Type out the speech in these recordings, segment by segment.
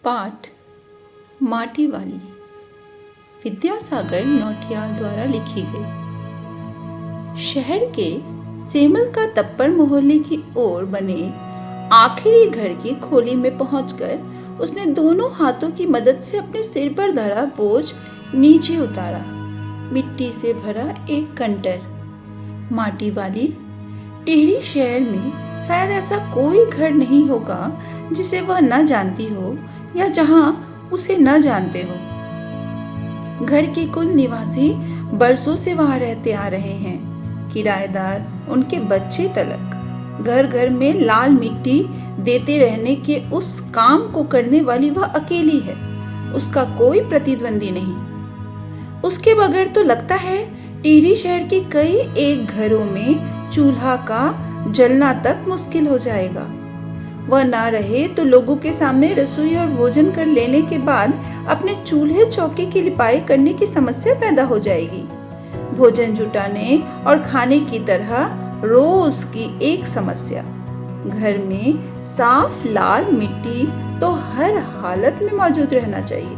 पाठ माटी वाली विद्यासागर नौटियाल द्वारा लिखी गई। शहर के सेमल का तप्पड़ मोहल्ले की ओर बने आखिरी घर की खोली में पहुंचकर उसने दोनों हाथों की मदद से अपने सिर पर धरा बोझ नीचे उतारा। मिट्टी से भरा एक कंटर। माटी वाली टिहरी शहर में शायद ऐसा कोई घर नहीं होगा जिसे वह न जानती हो या जहां उसे न जानते हो। घर के कुल निवासी बरसों से वहां रहते आ रहे हैं, किराएदार, उनके बच्चे तलक। घर घर में लाल मिट्टी देते रहने के उस काम को करने वाली वह अकेली है। उसका कोई प्रतिद्वंदी नहीं। उसके बगैर तो लगता है टिहरी शहर के कई एक घरों में चूल्हा का जलना तक मुश्किल हो जाएगा। वह ना रहे तो लोगों के सामने रसोई और भोजन कर लेने के बाद अपने चूल्हे चौके की लिपाई करने की समस्या पैदा हो जाएगी। भोजन जुटाने और खाने की तरह रोज की एक समस्या। घर में साफ लाल मिट्टी तो हर हालत में मौजूद रहना चाहिए।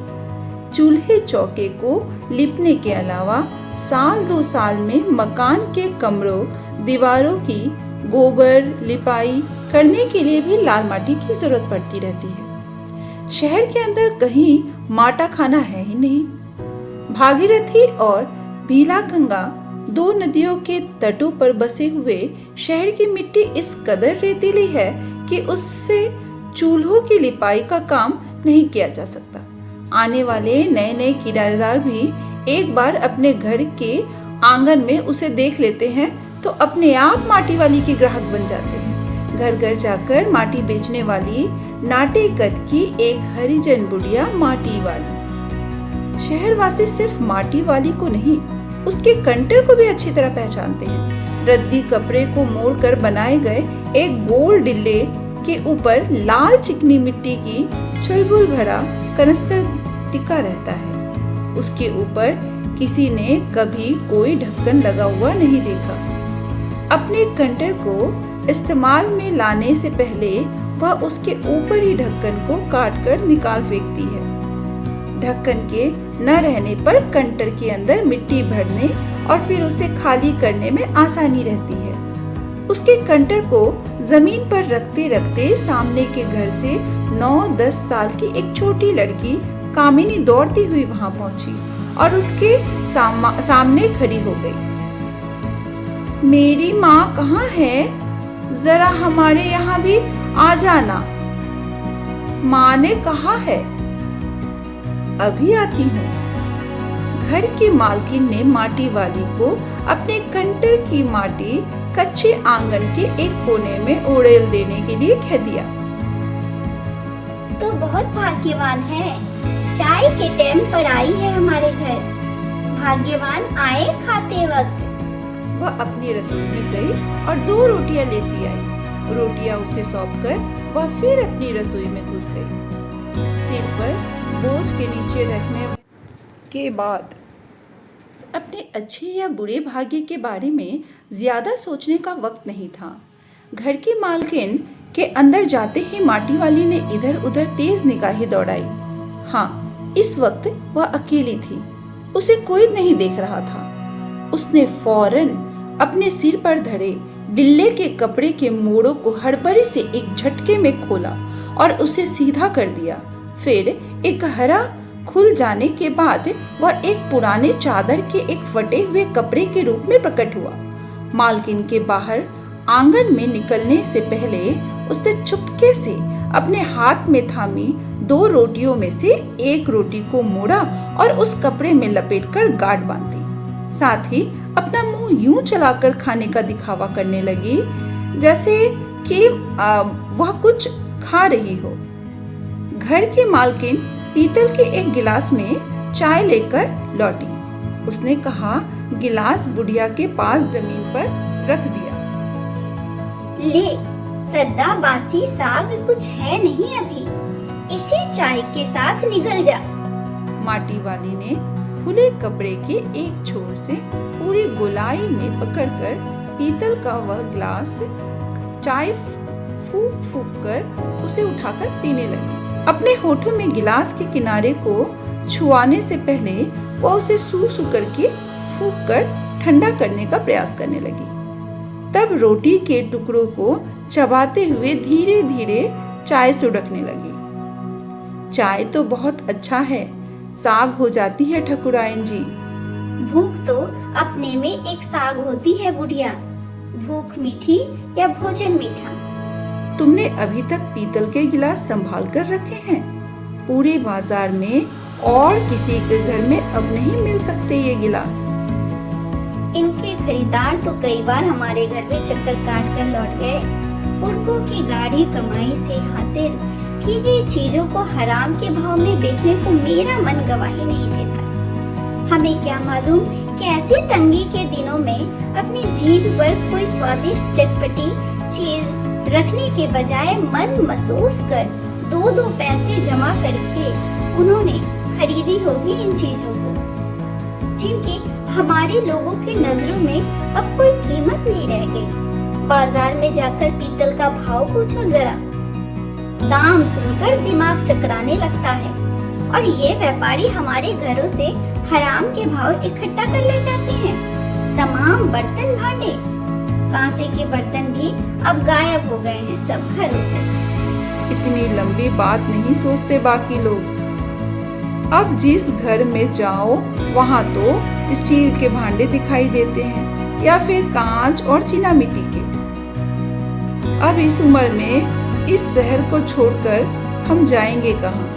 चूल्हे चौके को लिपने के अलावा साल दो साल में मकान के कमरों दीवारों की गोबर लिपाई करने के लिए भी लाल माटी की जरूरत पड़ती रहती है। शहर के अंदर कहीं माटा खाना है ही नहीं। भागीरथी और भीलागंगा दो नदियों के तटों पर बसे हुए शहर की मिट्टी इस कदर रेतीली है कि उससे चूल्हों की लिपाई का काम नहीं किया जा सकता। आने वाले नए नए किराएदार भी एक बार अपने घर के आंगन में उसे देख लेते हैं तो अपने आप माटी वाली के ग्राहक बन जाते हैं। घर घर जाकर माटी बेचने वाली नाटे कद की एक हरिजन बुढ़िया माटी वाली। शहरवासी सिर्फ माटी वाली को नहीं, उसके कंटर को भी अच्छी तरह पहचानते हैं। रद्दी कपड़े को मोड़कर बनाए गए एक गोल डिल्ले के ऊपर लाल चिकनी मिट्टी की चुलबुल भरा कनस्तर टिका रहता है। उसके ऊपर किसी ने कभी कोई ढक्कन लगा हुआ नहीं देखा। अपने कंटर को इस्तेमाल में लाने से पहले वह उसके ऊपर ही ढक्कन को काटकर निकाल फेंकती है। ढक्कन के न रहने पर कंटर के अंदर मिट्टी भरने और फिर उसे खाली करने में आसानी रहती है। उसके कंटर को जमीन पर रखते रखते सामने के घर से 9-10 साल की एक छोटी लड़की कामिनी दौड़ती हुई वहां पहुंची और उसके सामने खड़ी हो गई। मेरी माँ कहाँ है? जरा हमारे यहाँ भी आ जाना। माँ ने कहा है। अभी आती हूँ। घर की मालकिन ने माटी वाली को अपने कंटर की माटी कच्चे आंगन के एक कोने में उड़ेल देने के लिए कह दिया। तो बहुत भाग्यवान है, चाय के टाइम पर आई है हमारे घर। भाग्यवान आए खाते वक्त। वह अपनी रसोई में गई और 2 रोटियां लेती आई। रोटियां उसे सौंपकर वह फिर अपनी रसोई में घुस गई। सिर पर बोझ के नीचे रखने के बाद अपने अच्छे या बुरे भाग्य के बारे में ज्यादा सोचने का वक्त नहीं था। घर की मालकिन के अंदर जाते ही माटी वाली ने इधर उधर तेज निगाहें दौड़ाई। हाँ, इस वक्त वह अकेली थी। उसे कोई नहीं देख रहा था। उसने फौरन अपने सिर पर धरे डिल्ले के कपड़े के मोड़ों को हड़बड़ी से एक झटके में खोला और उसे सीधा कर दिया। फिर एक हरा खुल जाने के बाद वह एक पुराने चादर के एक फटे हुए कपड़े के रूप में प्रकट हुआ। मालकिन के बाहर आंगन में निकलने से पहले उसने चुपके से अपने हाथ में थामी 2 रोटियों में से एक रोटी को मोड़ा और उस कपड़े में लपेटकर गांठ बांधी। साथ ही अपना मुंह यूं चलाकर खाने का दिखावा करने लगी जैसे कि वह कुछ खा रही हो। घर की मालकिन पीतल के एक गिलास में चाय लेकर लौटी। उसने कहा, गिलास बुढ़िया के पास जमीन पर रख दिया। ले, सद्दा बासी साग कुछ है नहीं अभी, इसी चाय के साथ निगल जा। माटी वाली ने खुले कपड़े के एक छोर से पूरी गोलाई में पकड़कर पीतल का वह गिलास चाय फूंक फूंक कर उसे उठाकर पीने लगी। अपने होठों में गिलास के किनारे को छुआने से पहले वह उसे सू सू करके फूंक कर ठंडा करने का प्रयास करने लगी। तब रोटी के टुकड़ों को चबाते हुए धीरे धीरे चाय सुड़कने लगी। चाय तो बहुत अच्छा है, साग हो जाती है ठकुराइन जी। भूख तो अपने में एक साग होती है बुढ़िया, भूख मीठी या भोजन मीठा। तुमने अभी तक पीतल के गिलास संभाल कर रखे हैं। पूरे बाजार में और किसी के घर में अब नहीं मिल सकते ये गिलास। इनके खरीदार तो कई बार हमारे घर में चक्कर काट कर लौट गए। पुरखों की गाढ़ी कमाई से हासिल की गई चीजों को हराम के भाव में बेचने को मेरा मन गवाही नहीं देता। हमें क्या मालूम कि ऐसी तंगी के दिनों में अपनी जीभ पर कोई स्वादिष्ट चटपटी चीज रखने के बजाय मन महसूस कर दो दो पैसे जमा करके उन्होंने खरीदी होगी इन चीजों को, जिनकी हमारे लोगों की नजरों में अब कोई कीमत नहीं रह गई। बाजार में जाकर पीतल का भाव पूछो जरा, दाम सुनकर दिमाग चकराने लगता है। और ये व्यापारी हमारे घरों से हराम के भाव इकट्ठा कर ले जाते हैं। तमाम बर्तन भांडे, कांसे के बर्तन भी अब गायब हो गए हैं सब घरों से। इतनी लंबी बात नहीं सोचते बाकी लोग। अब जिस घर में जाओ वहां तो स्टील के भांडे दिखाई देते हैं या फिर कांच और चीना मिट्टी के। अब इस उम्र में इस शहर को छोड़कर हम जाएंगे कहाँ?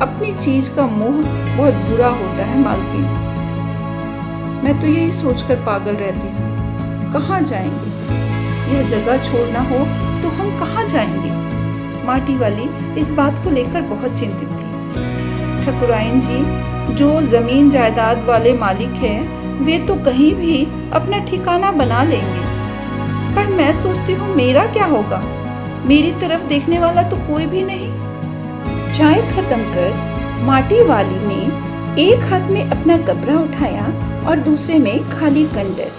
अपनी चीज का मोह बहुत बुरा होता है मालकिन। मैं तो यही सोचकर पागल रहती हूँ, कहाँ जाएंगे? यह जगह छोड़ना हो तो हम कहाँ जाएंगे? माटी वाली इस बात को लेकर बहुत चिंतित थी। ठकुराइन जी जो जमीन जायदाद वाले मालिक हैं, वे तो कहीं भी अपना ठिकाना बना लेंगे, पर मैं सोचती हूँ मेरा क्या होगा? मेरी तरफ देखने वाला तो कोई भी नहीं। चाय खत्म कर माटी वाली ने एक हाथ में अपना कपड़ा उठाया और दूसरे में खाली कंडर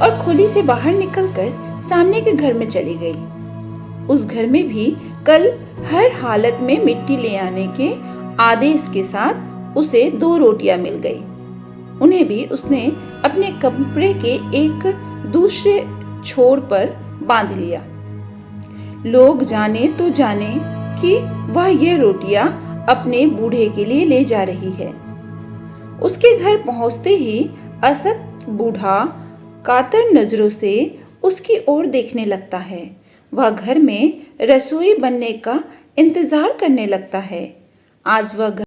और खोली से बाहर निकलकर सामने के घर में चली गई। उस घर में भी कल हर हालत में मिट्टी ले आने के आदेश के साथ उसे 2 रोटियां मिल गई। उन्हें भी उसने अपने कपड़े के एक दूसरे छोर पर बांध लिया। लोग जाने तो जाने कि वह ये रोटियां अपने बूढ़े के लिए ले जा रही है। उसके घर पहुंचते ही असत बूढ़ा कातर नजरों से उसकी ओर देखने लगता है। वह घर में रसोई बनने का इंतजार करने लगता है। आज वह